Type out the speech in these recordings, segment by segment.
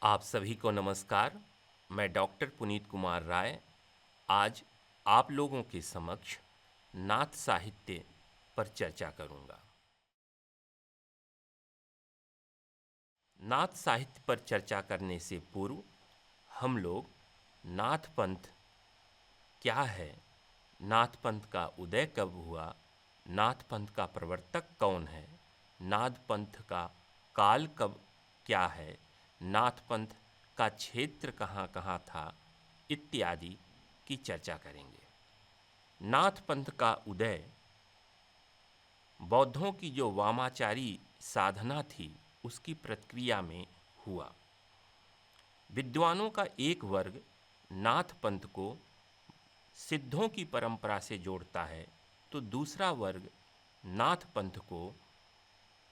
आप सभी को नमस्कार। मैं डॉक्टर पुनीत कुमार राय आज आप लोगों के समक्ष नाथ साहित्य पर चर्चा करूंगा। नाथ साहित्य पर चर्चा करने से पूर्व हम लोग नाथ पंथ क्या है, नाथ पंथ का उदय कब हुआ, नाथ पंथ का प्रवर्तक कौन है, नाथ पंथ का काल कब क्या है, नाथ पंथ का क्षेत्र कहाँ कहाँ था इत्यादि की चर्चा करेंगे। नाथ पंथ का उदय बौद्धों की जो वामाचारी साधना थी उसकी प्रक्रिया में हुआ। विद्वानों का एक वर्ग नाथ पंथ को सिद्धों की परंपरा से जोड़ता है, तो दूसरा वर्ग नाथ पंथ को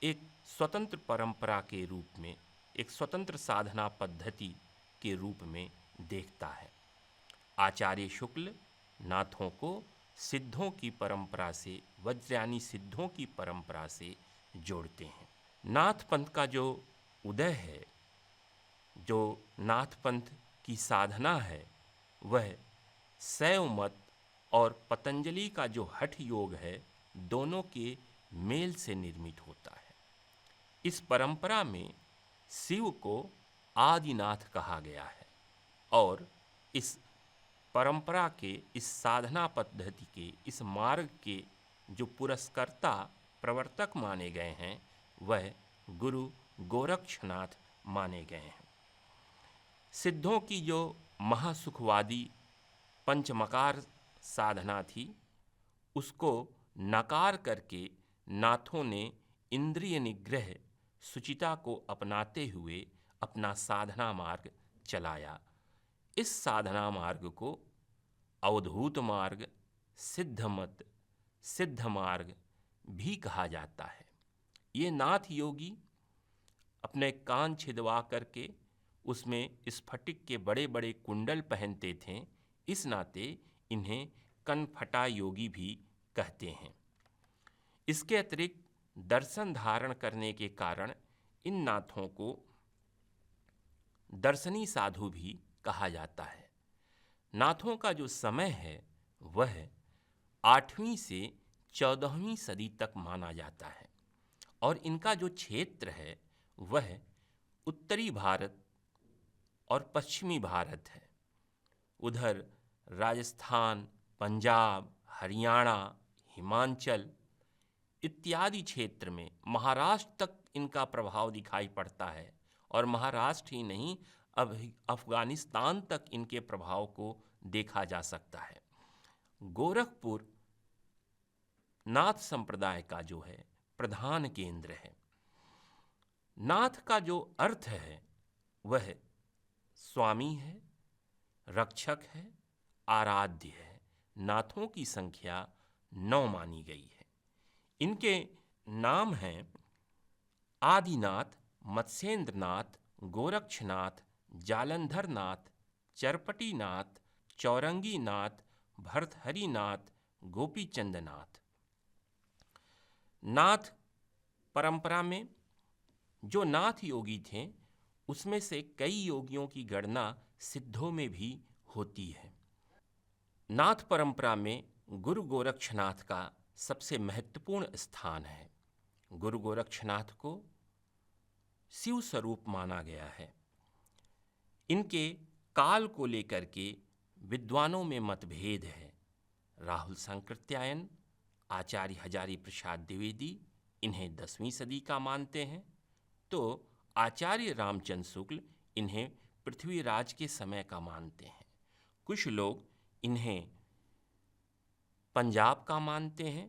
एक स्वतंत्र परंपरा के रूप में, एक स्वतंत्र साधना पद्धति के रूप में देखता है। आचार्य शुक्ल नाथों को सिद्धों की परंपरा से, वज्रयानी सिद्धों की परंपरा से जोड़ते हैं। नाथ पंथ का जो उदय है, जो नाथ पंथ की साधना है, वह शैव मत और पतंजलि का जो हठ योग है, दोनों के मेल से निर्मित होता है। इस परंपरा में शिव को आदिनाथ कहा गया है और इस परंपरा के, इस साधना पद्धति के, इस मार्ग के जो पुरस्कर्ता प्रवर्तक माने गए हैं वह गुरु गोरक्षनाथ माने गए हैं। सिद्धों की जो महासुखवादी पंचमकार साधना थी उसको नकार करके नाथों ने इंद्रिय निग्रह, शुचिता को अपनाते हुए अपना साधना मार्ग चलाया। इस साधना मार्ग को अवधूत मार्ग, सिद्ध मत, सिद्ध मार्ग भी कहा जाता है। ये नाथ योगी अपने कान छिदवा करके उसमें स्फटिक के बड़े बड़े कुंडल पहनते थे, इस नाते इन्हें कनफटा योगी भी कहते हैं। इसके अतिरिक्त दर्शन धारण करने के कारण इन नाथों को दर्शनी साधु भी कहा जाता है। नाथों का जो समय है वह 8वीं से 14वीं सदी तक माना जाता है और इनका जो क्षेत्र है वह उत्तरी भारत और पश्चिमी भारत है। उधर राजस्थान, पंजाब, हरियाणा, हिमाचल इत्यादि क्षेत्र में, महाराष्ट्र तक इनका प्रभाव दिखाई पड़ता है और महाराष्ट्र ही नहीं, अब अफगानिस्तान तक इनके प्रभाव को देखा जा सकता है। गोरखपुर नाथ संप्रदाय का जो है प्रधान केंद्र है। नाथ का जो अर्थ है वह स्वामी है, रक्षक है, आराध्य है। नाथों की संख्या 9 मानी गई है। इनके नाम हैं आदिनाथ, मत्स्येंद्रनाथ, गोरक्षनाथ, जालंधरनाथ, चरपटीनाथ, चौरंगीनाथ, भर्तहरिनाथ, गोपीचंदनाथ। नाथ परंपरा में जो नाथ योगी थे उसमें से कई योगियों की गणना सिद्धों में भी होती है। नाथ परंपरा में गुरु गोरक्षनाथ का सबसे महत्वपूर्ण स्थान है। गुरु गोरक्षनाथ को शिव स्वरूप माना गया है। इनके काल को लेकर के विद्वानों में मतभेद है। राहुल सांकृत्यायन, आचार्य हजारी प्रसाद द्विवेदी इन्हें 10वीं सदी का मानते हैं, तो आचार्य रामचंद्र शुक्ल इन्हें पृथ्वीराज के समय का मानते हैं। कुछ लोग इन्हें पंजाब का मानते हैं,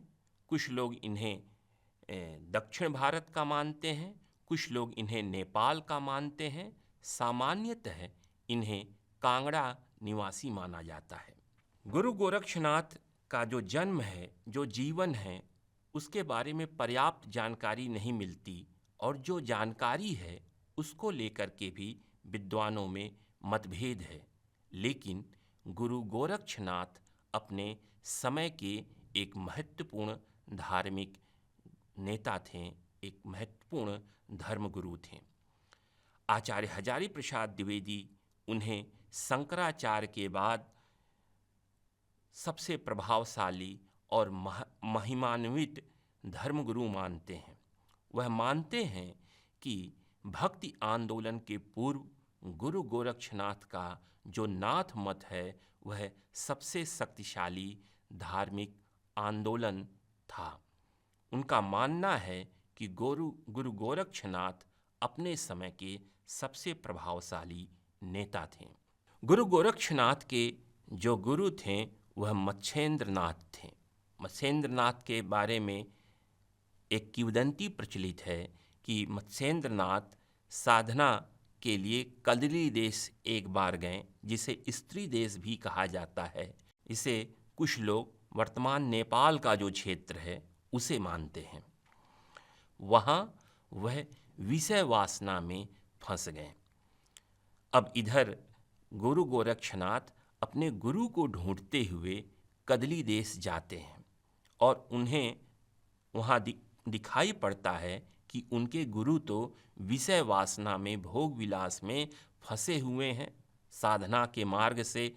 कुछ लोग इन्हें दक्षिण भारत का मानते हैं, कुछ लोग इन्हें नेपाल का मानते हैं। सामान्यतः इन्हें कांगड़ा निवासी माना जाता है। गुरु गोरक्षनाथ का जो जन्म है, जो जीवन है, उसके बारे में पर्याप्त जानकारी नहीं मिलती और जो जानकारी है उसको लेकर के भी विद्वानों में मतभेद है। लेकिन गुरु गोरक्षनाथ अपने समय के एक महत्वपूर्ण धार्मिक नेता थे, एक महत्वपूर्ण धर्मगुरु थे। आचार्य हजारी प्रसाद द्विवेदी उन्हें शंकराचार्य के बाद सबसे प्रभावशाली और महिमान्वित धर्मगुरु मानते हैं। वह मानते हैं कि भक्ति आंदोलन के पूर्व गुरु गोरक्षनाथ का जो नाथ मत है वह सबसे शक्तिशाली धार्मिक आंदोलन था। उनका मानना है कि गुरु गोरक्षनाथ अपने समय के सबसे प्रभावशाली नेता थे। गुरु गोरक्षनाथ के जो गुरु थे वह मत्स्येंद्रनाथ थे। मत्स्येंद्रनाथ के बारे में एक किंवदंती प्रचलित है कि मत्स्येंद्रनाथ साधना के लिए कदली देश एक बार गए, जिसे स्त्री देश भी कहा जाता है। इसे कुछ लोग वर्तमान नेपाल का जो क्षेत्र है उसे मानते हैं। वहाँ वह विषय वासना में फंस गए। अब इधर गुरु गोरक्षनाथ अपने गुरु को ढूंढते हुए कदली देश जाते हैं और उन्हें वहाँ दिखाई पड़ता है कि उनके गुरु तो विषय वासना में, भोग विलास में फंसे हुए हैं, साधना के मार्ग से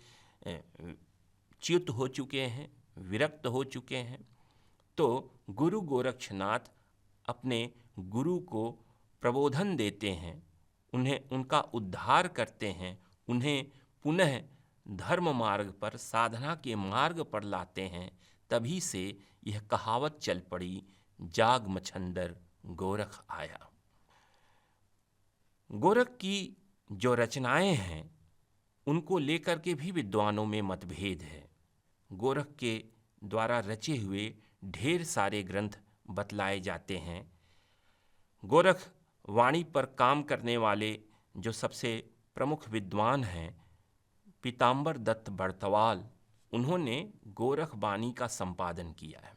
च्युत हो चुके हैं, विरक्त हो चुके हैं। तो गुरु गोरक्षनाथ अपने गुरु को प्रबोधन देते हैं, उन्हें उनका उद्धार करते हैं, उन्हें पुनः धर्म मार्ग पर, साधना के मार्ग पर लाते हैं। तभी से यह कहावत चल पड़ी, जाग मछंदर गोरख आया। गोरख की जो रचनाएं हैं उनको लेकर के भी विद्वानों में मतभेद है। गोरख के द्वारा रचे हुए ढेर सारे ग्रंथ बतलाए जाते हैं। गोरख वाणी पर काम करने वाले जो सबसे प्रमुख विद्वान हैं पीताम्बर दत्त बड़तवाल, उन्होंने गोरख बानी का संपादन किया है।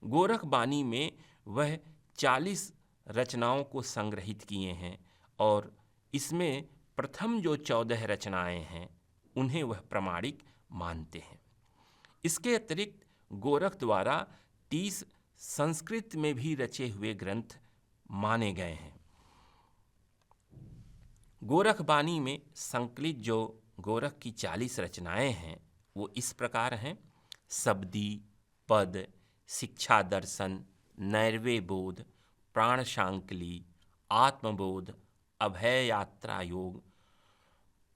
गोरख बानी में वह 40 रचनाओं को संग्रहित किए हैं और इसमें प्रथम जो 14 रचनाएं हैं उन्हें वह प्रामाणिक मानते हैं। इसके अतिरिक्त गोरख द्वारा 30 संस्कृत में भी रचे हुए ग्रंथ माने गए हैं। गोरख बानी में संकलित जो गोरख की 40 रचनाएं हैं वो इस प्रकार हैं: शब्दी, पद, शिक्षा दर्शन, नैर्व्य बोध, प्राण शांकली, आत्मबोध, अभय यात्रा योग,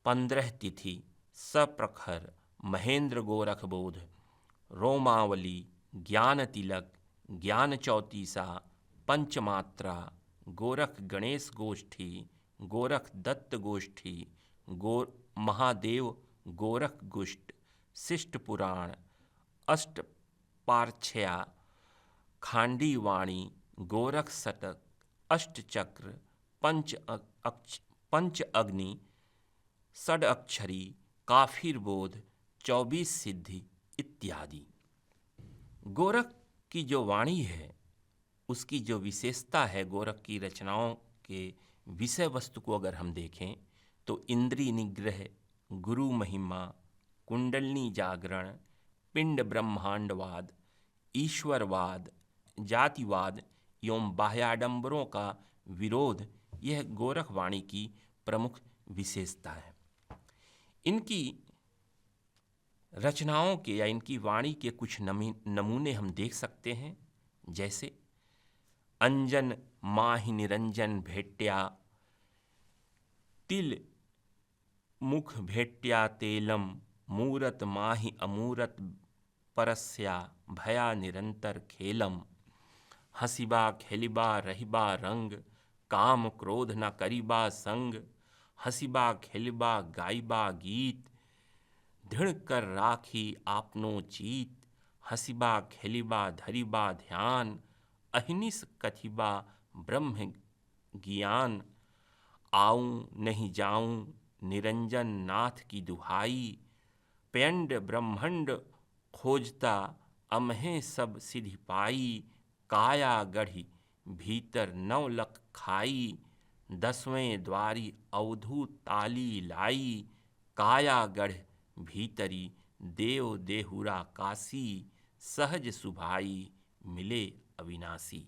15 तिथि, सप्रखर, महेंद्र गोरख बोध, रोमावली, ज्ञान तिलक, ज्ञान चौतीसा, पंचमात्रा, गोरख गणेश गोष्ठी, गोरख दत्त गोष्ठी, महादेव गोरख गुष्ट, शिष्ट पुराण, अष्ट पारछया, खांडी वाणी, गोरख शतक, अष्टचक्र, पंच अग्नि, षड अक्षरी, काफिर बोध, 24 सिद्धि इत्यादि। गोरख की जो वाणी है उसकी जो विशेषता है, गोरख की रचनाओं के विषय वस्तु को अगर हम देखें तो इंद्रिय निग्रह, गुरु महिमा, कुंडलनी जागरण, पिंड ब्रह्मांडवाद, ईश्वरवाद, जातिवाद एवं बाह्याडंबरों का विरोध, यह गोरख वाणी की प्रमुख विशेषता है। इनकी रचनाओं के या इनकी वाणी के कुछ नमूने हम देख सकते हैं, जैसे अंजन माहि निरंजन भेट्या, तिल मुख भेट्या तेलम, मूरत माहि अमूरत परस्या, भया निरंतर खेलम, हसिबा खेलिबा रहिबा रंग, काम क्रोध न करिबा संग, हसिबा खेलिबा गाइबा गीत, दृढ़ कर राखी आपनो चीत, हसिबा खेलिबा धरिबा ध्यान, अहिनिस कथिबा ब्रह्म ज्ञान, आऊं नहीं जाऊं निरंजन नाथ की दुहाई, पेंड ब्रह्मंड खोजता अमहे सब सिद्धि पाई, काया गढ़ी भीतर 9 लख खाई, 10वें द्वारी अवधू ताली लाई, काया गढ़ भीतरी देव देहुरा काशी, सहज सुभाई मिले अविनाशी।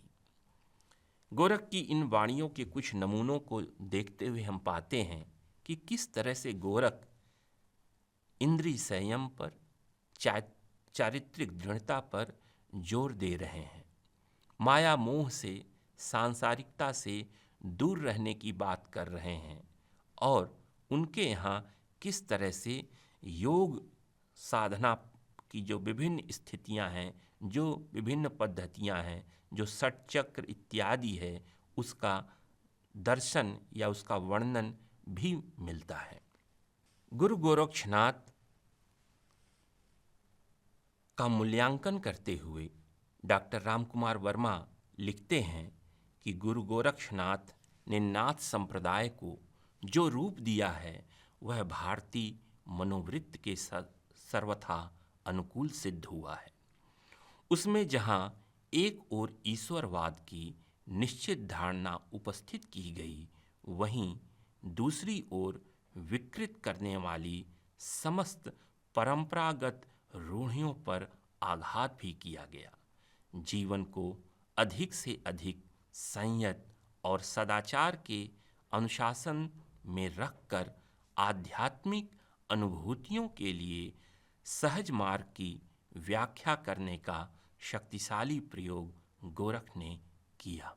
गोरख की इन वाणियों के कुछ नमूनों को देखते हुए हम पाते हैं कि किस तरह से गोरख इंद्रिय संयम पर, चारित्रिक दृढ़ता पर जोर दे रहे हैं, माया मोह से, सांसारिकता से दूर रहने की बात कर रहे हैं, और उनके यहाँ किस तरह से योग साधना की जो विभिन्न स्थितियाँ हैं, जो विभिन्न पद्धतियाँ हैं, जो षटचक्र इत्यादि है, उसका दर्शन या उसका वर्णन भी मिलता है। गुरु गोरक्षनाथ का मूल्यांकन करते हुए डॉक्टर रामकुमार वर्मा लिखते हैं कि गुरु गोरक्षनाथ ने नाथ संप्रदाय को जो रूप दिया है वह भारतीय मनोवृत्ति के सर्वथा अनुकूल सिद्ध हुआ है। उसमें जहाँ एक ओर ईश्वरवाद की निश्चित धारणा उपस्थित की गई, वहीं दूसरी ओर विकृत करने वाली समस्त परंपरागत रूढ़ियों पर आघात भी किया गया। जीवन को अधिक से अधिक संयत और सदाचार के अनुशासन में रखकर आध्यात्मिक अनुभूतियों के लिए सहज मार्ग की व्याख्या करने का शक्तिशाली प्रयोग गोरख ने किया।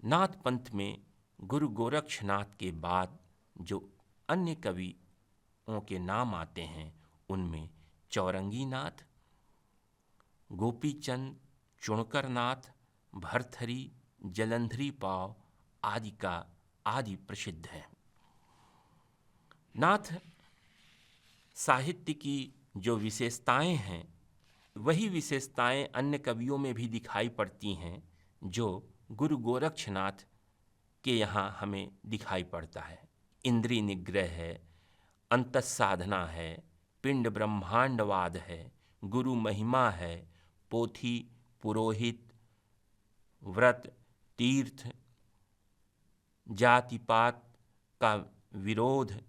नाथ पंथ में गुरु गोरक्षनाथ के बाद जो अन्य कवियों के नाम आते हैं, उनमें चौरंगी नाथ, गोपीचंद, चुणकर नाथ, भरथरी, जलंधरी पाव आदि प्रसिद्ध हैं। नाथ साहित्य की जो विशेषताएं हैं, वही विशेषताएं अन्य कवियों में भी दिखाई पड़ती हैं, जो गुरु गोरक्षनाथ के यहाँ हमें दिखाई पड़ता है। इंद्रिय निग्रह है, अंतःसाधना है, पिंड ब्रह्मांडवाद है, गुरु महिमा है, पोथी, पुरोहित, व्रत, तीर्थ, जाति पात का विरोध,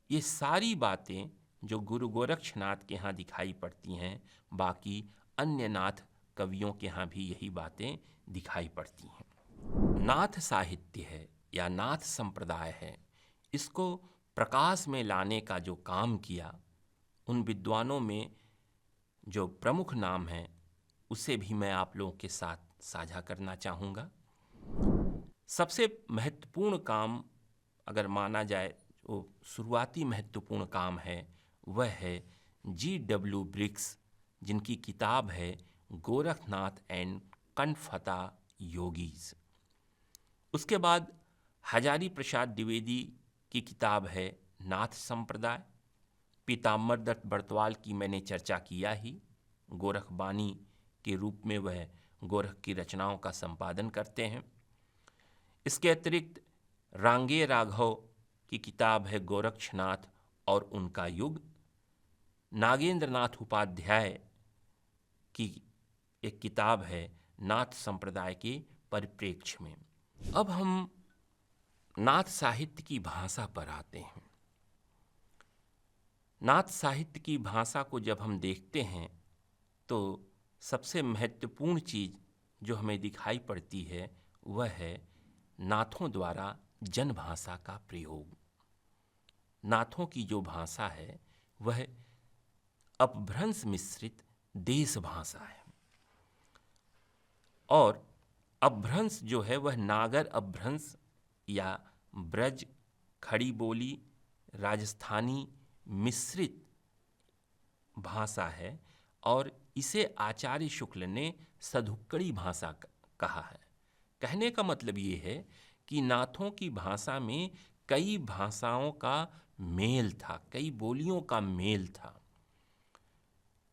ये सारी बातें जो गुरु गोरक्षनाथ के यहाँ दिखाई पड़ती हैं, बाकी अन्य नाथ कवियों के यहाँ भी यही बातें दिखाई पड़ती हैं। नाथ साहित्य है या नाथ संप्रदाय है, इसको प्रकाश में लाने का जो काम किया, उन विद्वानों में जो प्रमुख नाम हैं उसे भी मैं आप लोगों के साथ साझा करना चाहूँगा। सबसे महत्वपूर्ण काम अगर माना जाए, जो शुरुआती महत्वपूर्ण काम है, वह है G.W. ब्रिग्स, जिनकी किताब है गोरखनाथ एंड कनफता योगीज। उसके बाद हजारी प्रसाद द्विवेदी की किताब है नाथ संप्रदाय। पीताम्बर दत्त बर्तवाल की मैंने चर्चा किया ही, गोरखबानी के रूप में वह गोरख की रचनाओं का संपादन करते हैं। इसके अतिरिक्त रांगे राघव की किताब है गोरक्षनाथ और उनका युग। नागेंद्र नाथ उपाध्याय की एक किताब है नाथ संप्रदाय के परिप्रेक्ष्य में। अब हम नाथ साहित्य की भाषा पर आते हैं। नाथ साहित्य की भाषा को जब हम देखते हैं तो सबसे महत्वपूर्ण चीज़ जो हमें दिखाई पड़ती है वह है नाथों द्वारा जनभाषा का प्रयोग। नाथों की जो भाषा है वह अपभ्रंश मिश्रित देश भाषा है, और अपभ्रंश जो है वह नागर अपभ्रंश या ब्रज, खड़ी बोली, राजस्थानी मिश्रित भाषा है, और इसे आचार्य शुक्ल ने सधुक्कड़ी भाषा कहा है। कहने का मतलब ये है कि नाथों की भाषा में कई भाषाओं का मेल था, कई बोलियों का मेल था।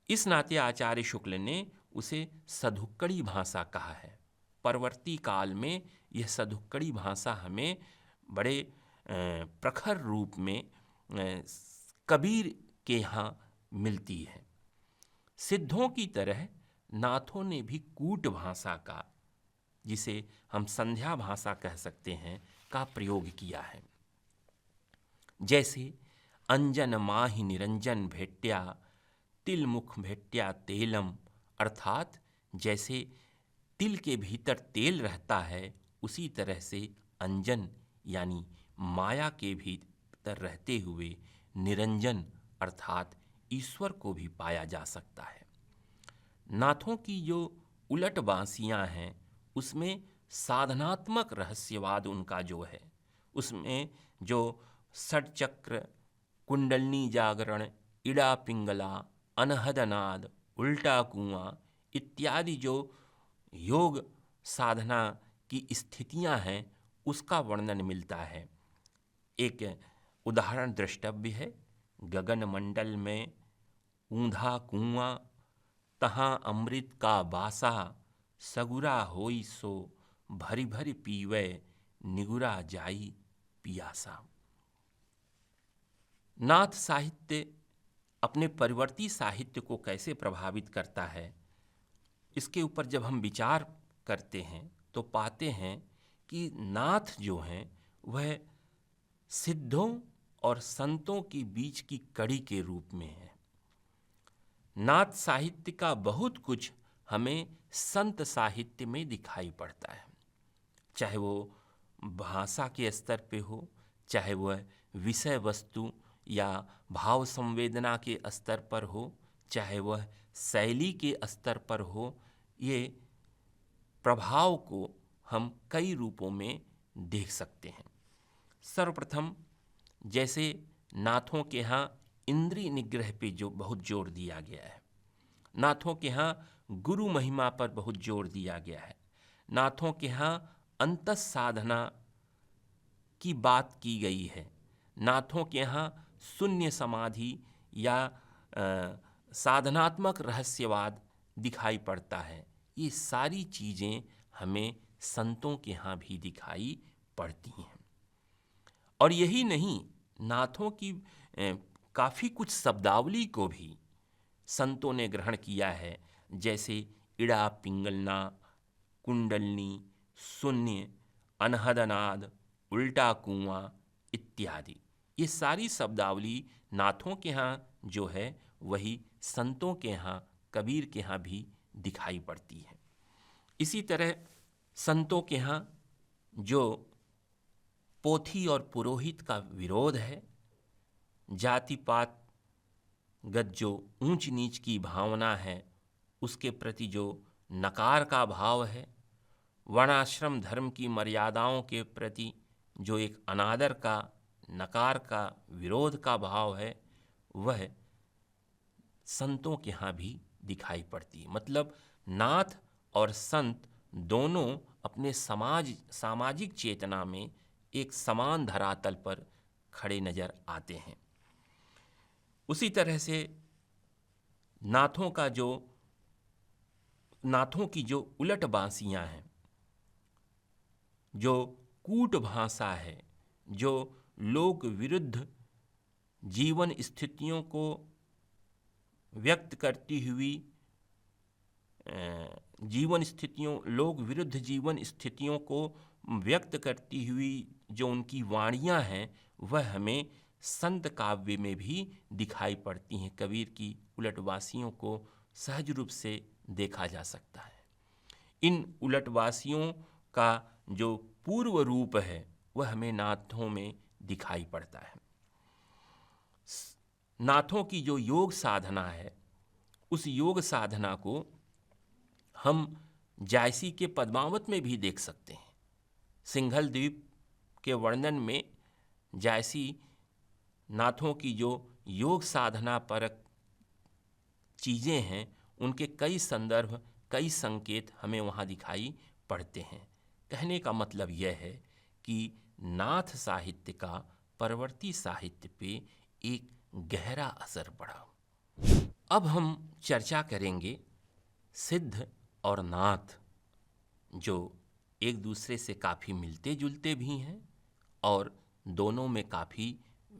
इस नाते आचार्य शुक्ल ने उसे सधुक्कड़ी भाषा कहा है। परवर्ती काल में यह सधुक्कड़ी भाषा हमें बड़े प्रखर रूप में कबीर के यहाँ मिलती है। सिद्धों की तरह नाथों ने भी कूट भाषा का, जिसे हम संध्या भाषा कह सकते हैं, का प्रयोग किया है। जैसे अंजन माहि निरंजन भेट्या, तिल मुख भेट्या तेलम, अर्थात जैसे तिल के भीतर तेल रहता है, उसी तरह से अंजन यानी माया के भीतर रहते हुए निरंजन अर्थात ईश्वर को भी पाया जा सकता है। नाथों की जो उलट बांसियां हैं उसमें साधनात्मक रहस्यवाद उनका जो है, उसमें जो षटचक्र, कुंडलनी जागरण, इड़ा पिंगला, अनहदनाद, उल्टा कुआं इत्यादि जो योग साधना की स्थितियां हैं उसका वर्णन मिलता है। एक उदाहरण द्रष्टव्य है, गगन मंडल में ऊंधा कुआं, तहाँ अमृत का बासा, सगुरा होई सो भरी भरी पीवे, निगुरा जाई पियासा। नाथ साहित्य अपने परिवर्ती साहित्य को कैसे प्रभावित करता है, इसके ऊपर जब हम विचार करते हैं तो पाते हैं कि नाथ जो हैं वह सिद्धों और संतों के बीच की कड़ी के रूप में है। नाथ साहित्य का बहुत कुछ हमें संत साहित्य में दिखाई पड़ता है, चाहे वो भाषा के स्तर पे हो, चाहे वह विषय वस्तु या भाव संवेदना के स्तर पर हो, चाहे वह शैली के स्तर पर हो। ये प्रभाव को हम कई रूपों में देख सकते हैं। सर्वप्रथम जैसे नाथों के यहाँ इंद्रिय निग्रह पे जो बहुत जोर दिया गया है, नाथों के यहाँ गुरु महिमा पर बहुत जोर दिया गया है, नाथों के यहाँ अंतस साधना की बात की गई है, नाथों के यहाँ शून्य समाधि या साधनात्मक रहस्यवाद दिखाई पड़ता है। ये सारी चीज़ें हमें संतों के यहाँ भी दिखाई पड़ती हैं। और यही नहीं, नाथों की काफ़ी कुछ शब्दावली को भी संतों ने ग्रहण किया है, जैसे इड़ा पिंगलना, कुंडलनी, शून्य, अनहदनाद, उल्टा कुआं इत्यादि। ये सारी शब्दावली नाथों के यहाँ जो है वही संतों के यहाँ, कबीर के यहाँ भी दिखाई पड़ती है। इसी तरह संतों के यहाँ जो पोथी और पुरोहित का विरोध है, जाति पात गत जो ऊंच नीच की भावना है उसके प्रति जो नकार का भाव है, वर्णाश्रम धर्म की मर्यादाओं के प्रति जो एक अनादर का, नकार का, विरोध का भाव है, वह संतों के यहाँ भी दिखाई पड़ती है। मतलब नाथ और संत दोनों अपने सामाजिक चेतना में एक समान धरातल पर खड़े नजर आते हैं। उसी तरह से नाथों की जो उलट बांसियां हैं, जो कूट भाषा है, जो लोक विरुद्ध जीवन स्थितियों को व्यक्त करती हुई लोक विरुद्ध जीवन स्थितियों को व्यक्त करती हुई जो उनकी वाणियाँ हैं, वह हमें संत काव्य में भी दिखाई पड़ती हैं। कबीर की उलटवासियों को सहज रूप से देखा जा सकता है। इन उलटवासियों का जो पूर्व रूप है वह हमें नाथों में दिखाई पड़ता है। नाथों की जो योग साधना है, उस योग साधना को हम जायसी के पद्मावत में भी देख सकते हैं। सिंघल द्वीप के वर्णन में जायसी नाथों की जो योग साधना परक चीज़ें हैं, उनके कई संदर्भ, कई संकेत हमें वहाँ दिखाई पड़ते हैं। कहने का मतलब यह है कि नाथ साहित्य का परवर्ती साहित्य पे एक गहरा असर पड़ा। अब हम चर्चा करेंगे सिद्ध और नाथ, जो एक दूसरे से काफ़ी मिलते जुलते भी हैं और दोनों में काफ़ी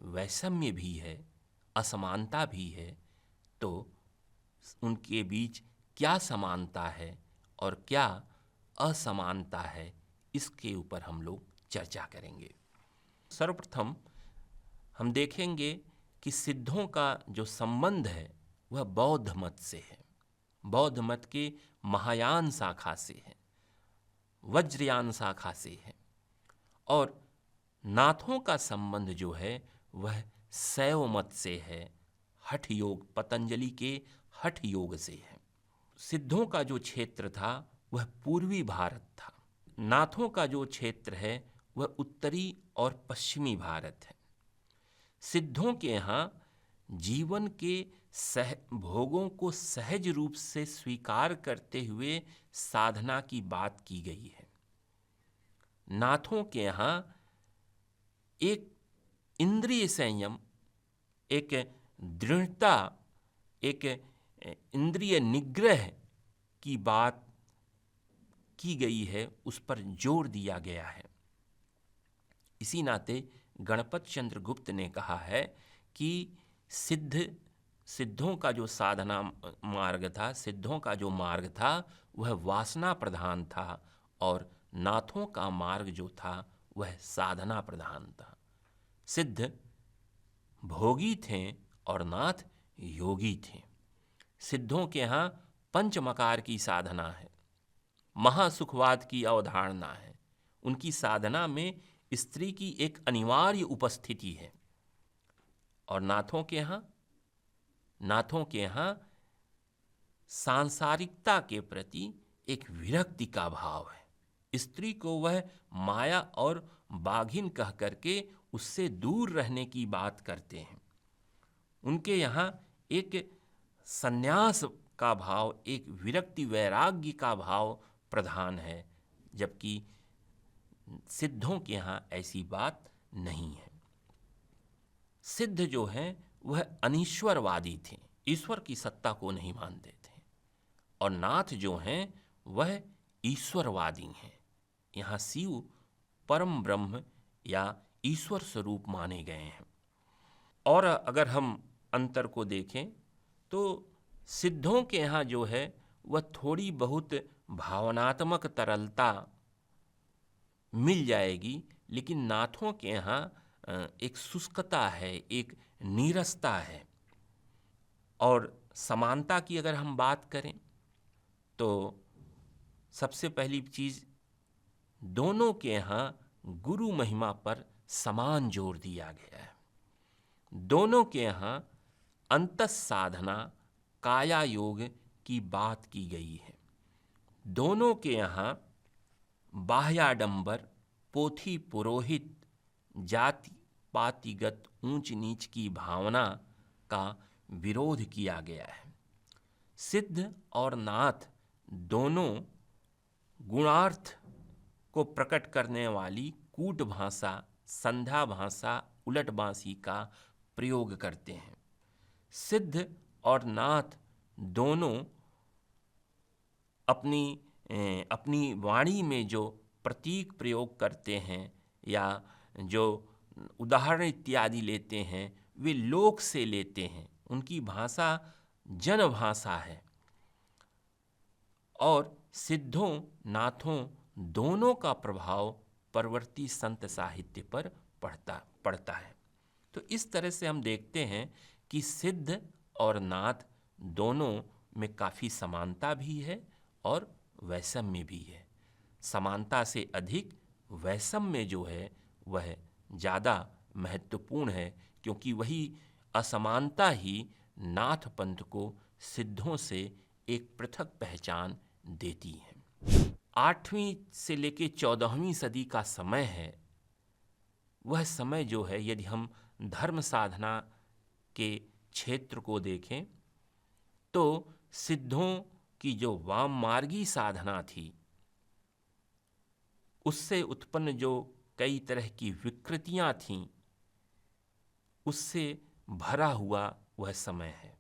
वैषम्य भी है, असमानता भी है। तो उनके बीच क्या समानता है और क्या असमानता है, इसके ऊपर हम लोग चर्चा करेंगे। सर्वप्रथम हम देखेंगे कि सिद्धों का जो संबंध है वह बौद्ध मत से है, बौद्ध मत के महायान शाखा से है। वज्रयान शाखा से है। और नाथों का संबंध जो है वह शैव मत से है, हठ योग, पतंजलि के हठ योग से है। सिद्धों का जो क्षेत्र था वह पूर्वी भारत था। नाथों का जो क्षेत्र है वह उत्तरी और पश्चिमी भारत है। सिद्धों के यहाँ जीवन के भोगों को सहज रूप से स्वीकार करते हुए साधना की बात की गई है। नाथों के यहाँ एक इंद्रिय संयम, एक दृढ़ता, एक इंद्रिय निग्रह की बात की गई है, उस पर जोर दिया गया है। इसी नाते गणपत चंद्र गुप्त ने कहा है कि सिद्धों का जो साधना मार्ग था, सिद्धों का जो मार्ग था वह वासना प्रधान था और नाथों का मार्ग जो था वह साधना प्रधान था। सिद्ध भोगी थे और नाथ योगी थे। सिद्धों के यहाँ पंचमकार की साधना है, महासुखवाद की अवधारणा है। उनकी साधना में स्त्री की एक अनिवार्य उपस्थिति है। और नाथों के यहाँ सांसारिकता के प्रति एक विरक्ति का भाव है। स्त्री को वह माया और बाघिन कह करके उससे दूर रहने की बात करते हैं। उनके यहाँ एक संन्यास का भाव, एक विरक्ति वैराग्य का भाव प्रधान है, जबकि सिद्धों के यहाँ ऐसी बात नहीं है। सिद्ध जो हैं वह अनीश्वरवादी थे, ईश्वर की सत्ता को नहीं मानते थे। और नाथ जो हैं वह ईश्वरवादी हैं। यहाँ शिव परम ब्रह्म या ईश्वर स्वरूप माने गए हैं। और अगर हम अंतर को देखें तो सिद्धों के यहाँ जो है वह थोड़ी बहुत भावनात्मक तरलता मिल जाएगी, लेकिन नाथों के यहाँ एक शुष्कता है, एक नीरसता है। और समानता की अगर हम बात करें तो सबसे पहली चीज़, दोनों के यहाँ गुरु महिमा पर समान जोर दिया गया है। दोनों के यहाँ अंतस साधना, काया योग की बात की गई है। दोनों के यहाँ बाह्याडंबर, पोथी पुरोहित, जाति पातिगत ऊंच नीच की भावना का विरोध किया गया है। सिद्ध और नाथ दोनों गुणार्थ को प्रकट करने वाली कूट भाषा, संध्या भाषा, उलट बांसी का प्रयोग करते हैं। सिद्ध और नाथ दोनों अपनी वाणी में जो प्रतीक प्रयोग करते हैं या जो उदाहरण इत्यादि लेते हैं वे लोक से लेते हैं। उनकी भाषा जन भाषा है। और सिद्धों नाथों दोनों का प्रभाव परवर्ती संत साहित्य पर पड़ता है। तो इस तरह से हम देखते हैं कि सिद्ध और नाथ दोनों में काफ़ी समानता भी है और वैषम्य भी है। समानता से अधिक वैषम्य जो है वह ज़्यादा महत्वपूर्ण है, क्योंकि वही असमानता ही नाथ पंथ को सिद्धों से एक पृथक पहचान देती है। 8वीं से लेकर 14वीं सदी का समय है। वह समय जो है, यदि हम धर्म साधना के क्षेत्र को देखें तो सिद्धों की जो वाम मार्गी साधना थी उससे उत्पन्न जो कई तरह की विकृतियां थीं, उससे भरा हुआ वह समय है।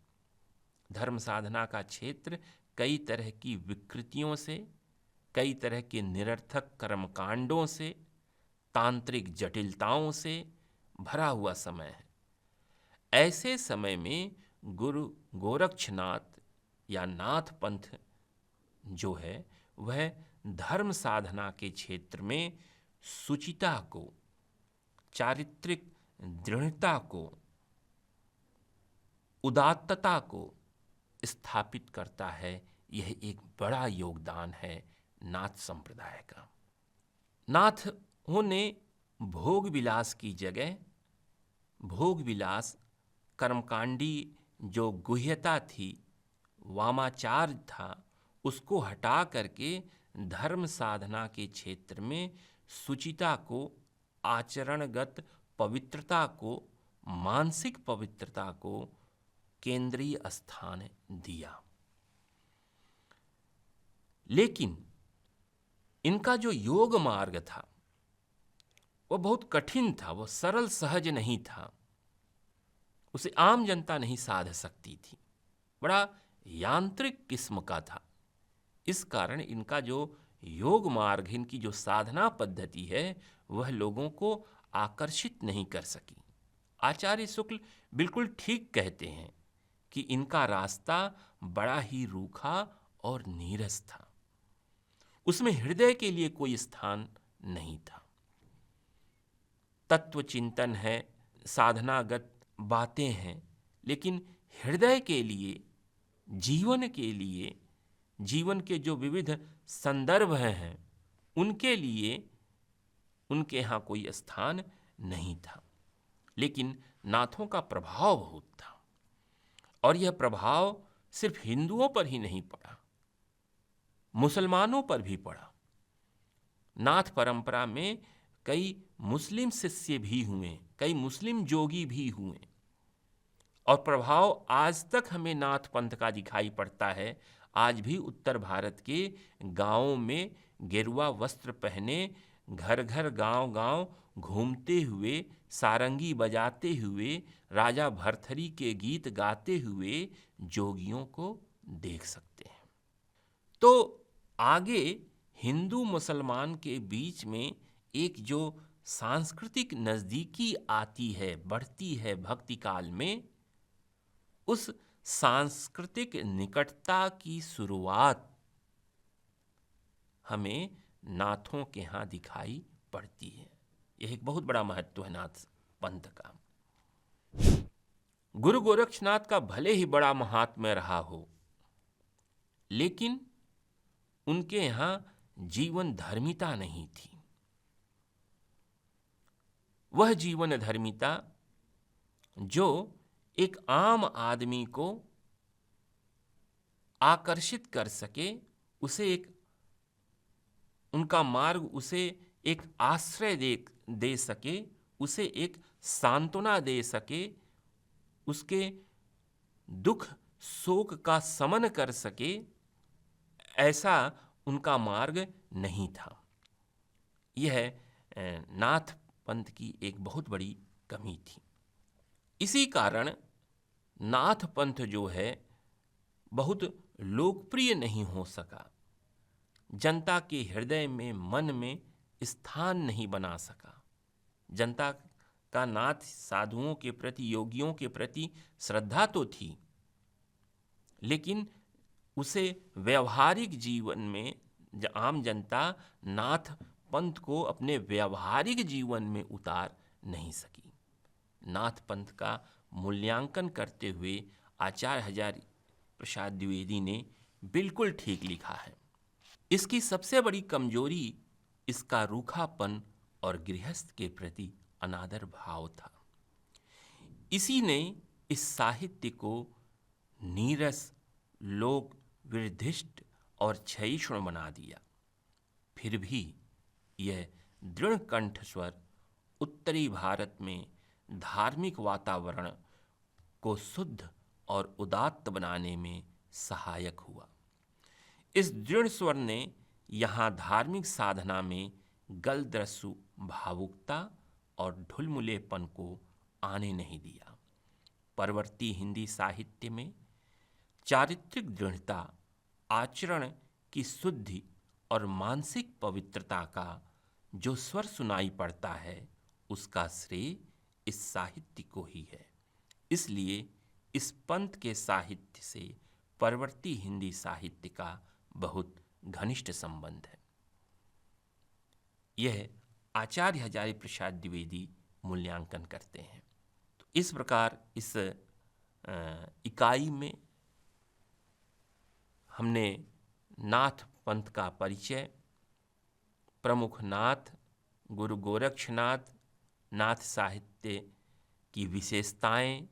धर्म साधना का क्षेत्र कई तरह की विकृतियों से, कई तरह के निरर्थक कर्मकांडों से, तांत्रिक जटिलताओं से भरा हुआ समय है। ऐसे समय में गुरु गोरक्षनाथ या नाथ पंथ जो है वह धर्म साधना के क्षेत्र में शुचिता को, चारित्रिक दृढ़ता को, उदात्तता को स्थापित करता है। यह एक बड़ा योगदान है नाथ संप्रदाय का। नाथों ने भोग विलास की जगह भोग विलास, कर्मकांडी जो गुह्यता थी, वामाचार था, उसको हटा करके धर्म साधना के क्षेत्र में शुचिता को, आचरणगत पवित्रता को, मानसिक पवित्रता को केंद्रीय स्थान दिया। लेकिन इनका जो योग मार्ग था वह बहुत कठिन था, वह सरल सहज नहीं था, उसे आम जनता नहीं साध सकती थी, बड़ा यांत्रिक किस्म का था। इस कारण इनका जो योग मार्ग, इनकी जो साधना पद्धति है, वह लोगों को आकर्षित नहीं कर सकी। आचार्य शुक्ल बिल्कुल ठीक कहते हैं कि इनका रास्ता बड़ा ही रूखा और नीरस था, उसमें हृदय के लिए कोई स्थान नहीं था। तत्व चिंतन है, साधनागत बातें हैं, लेकिन हृदय के लिए, जीवन के लिए, जीवन के जो विविध संदर्भ हैं, उनके लिए उनके यहाँ कोई स्थान नहीं था। लेकिन नाथों का प्रभाव बहुत था, और यह प्रभाव सिर्फ हिंदुओं पर ही नहीं पड़ा, मुसलमानों पर भी पड़ा। नाथ परंपरा में कई मुस्लिम शिष्य भी हुए, कई मुस्लिम जोगी भी हुए, और प्रभाव आज तक हमें नाथ पंथ का दिखाई पड़ता है। आज भी उत्तर भारत के गांवों में गेरुआ वस्त्र पहने, घर घर गांव गांव घूमते हुए, सारंगी बजाते हुए, राजा भरथरी के गीत गाते हुए जोगियों को देख सकते हैं। तो आगे हिंदू मुसलमान के बीच में एक जो सांस्कृतिक नज़दीकी आती है, बढ़ती है भक्ति काल में, उस सांस्कृतिक निकटता की शुरुआत हमें नाथों के यहाँ दिखाई पड़ती है। यह एक बहुत बड़ा महत्व है नाथ पंथ का। गुरु गोरक्षनाथ का भले ही बड़ा महात्म्य रहा हो, लेकिन उनके यहाँ जीवन धर्मिता नहीं थी। वह जीवन धर्मिता जो एक आम आदमी को आकर्षित कर सके, उसे एक उनका मार्ग उसे एक आश्रय दे सके, उसे एक सांत्वना दे सके, उसके दुख शोक का शमन कर सके, ऐसा उनका मार्ग नहीं था। यह नाथ पंथ की एक बहुत बड़ी कमी थी। इसी कारण नाथ पंथ जो है बहुत लोकप्रिय नहीं हो सका, जनता के हृदय में, मन में स्थान नहीं बना सका। जनता का नाथ साधुओं के प्रति, योगियों के प्रति श्रद्धा तो थी, लेकिन उसे व्यवहारिक जीवन में आम जनता नाथ पंथ को अपने व्यवहारिक जीवन में उतार नहीं सकी। नाथ पंथ का मूल्यांकन करते हुए आचार्य हजारी प्रसाद द्विवेदी ने बिल्कुल ठीक लिखा है। इसकी सबसे बड़ी कमजोरी इसका रूखापन और गृहस्थ के प्रति अनादर भाव था। इसी ने इस साहित्य को नीरस, लोक विरधिष्ट और क्षयिष्णु बना दिया। फिर भी यह दृढ़ कंठस्वर उत्तरी भारत में धार्मिक वातावरण को शुद्ध और उदात्त बनाने में सहायक हुआ। इस दृढ़ स्वर ने यहाँ धार्मिक साधना में गलदस्यु भावुकता और ढुलमुलेपन को आने नहीं दिया। परवर्ती हिंदी साहित्य में चारित्रिक दृढ़ता, आचरण की शुद्धि और मानसिक पवित्रता का जो स्वर सुनाई पड़ता है, उसका श्रेय इस साहित्य को ही है। इसलिए इस पंथ के साहित्य से परवर्ती हिंदी साहित्य का बहुत घनिष्ठ संबंध है। यह आचार्य हजारी प्रसाद द्विवेदी मूल्यांकन करते हैं। तो इस प्रकार इस इकाई में हमने नाथ पंथ का परिचय, प्रमुख नाथ गुरु गोरक्षनाथ, नाथ साहित्य की विशेषताएं,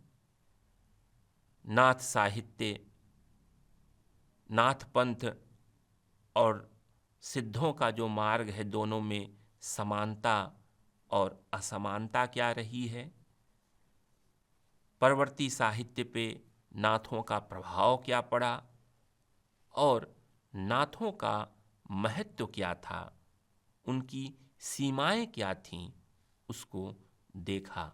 नाथ साहित्य, नाथ पंथ और सिद्धों का जो मार्ग है, दोनों में समानता और असमानता क्या रही है, परवर्ती साहित्य पे नाथों का प्रभाव क्या पड़ा और नाथों का महत्व क्या था, उनकी सीमाएं क्या थीं, उसको देखा।